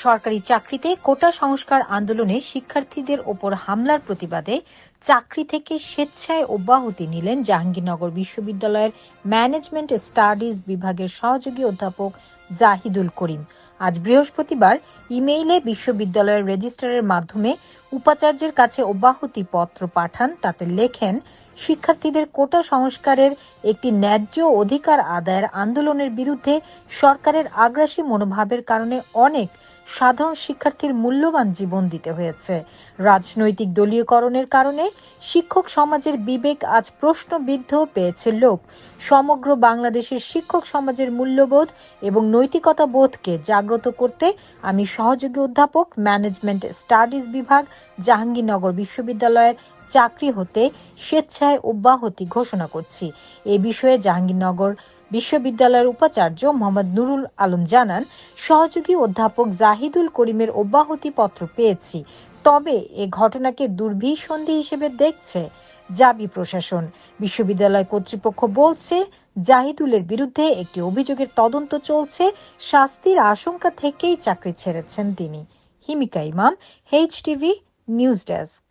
সরকারি চাকরিতে কোটা সংস্কার আন্দোলনে শিক্ষার্থীদের ওপর হামলার প্রতিবাদে চাকরি থেকে স্বেচ্ছায় অব্যাহতি নিলেন জাহাঙ্গীরনগর বিশ্ববিদ্যালয়ের ম্যানেজমেন্ট স্টাডিজ বিভাগের সহযোগী অধ্যাপক জাহিদুল করিম। আজ বৃহস্পতিবার ইমেইলে বিশ্ববিদ্যালয়ের রেজিস্ট্রারের মাধ্যমে উপাচার্যের কাছে অব্যাহতি পত্র পাঠান। তাতে লেখেন, শিক্ষার্থীদের কোটা সংস্কারের একটি ন্যায্য অধিকার আদায়ের আন্দোলনের বিরুদ্ধে সরকারের আগ্রাসী মনোভাবের কারণে অনেক সাধারণ শিক্ষার্থীর মূল্যবান জীবন দিতে হয়েছে। রাজনৈতিক দলীয়করণের কারণে শিক্ষক সমাজের বিবেক আজ প্রশ্নবিদ্ধ পেয়েছে লোপ। সমগ্র বাংলাদেশের শিক্ষক সমাজের মূল্যবোধ এবং নৈতিকতা বোধকে জাগ্রত করতে আমি সহযোগী অধ্যাপক ম্যানেজমেন্ট স্টাডিজ বিভাগ জাহাঙ্গীরনগর বিশ্ববিদ্যালয়ের চাকরি হতে স্বেচ্ছায় অব্যাহতি ঘোষণা করছি। এ বিষয়ে জাহাঙ্গীরনগর বিশ্ববিদ্যালয়ের উপাচার্য মোহাম্মদ নুরুল আলম জানান, সহযোগী অধ্যাপক জাহিদুল করিমের অব্যাহতি পত্র পেয়েছি, তবে এ ঘটনাকে দুর্বিসন্ধি হিসেবে দেখছে জাবি প্রশাসন। বিশ্ববিদ্যালয় কর্তৃপক্ষ বলছে, জাহিদুলের বিরুদ্ধে একটি অভিযোগের তদন্ত চলছে। শাস্তির আশঙ্কা থেকেই চাকরি ছেড়েছেন তিনি। হিমিকা ইমাম, HTV নিউজ ডেস্ক।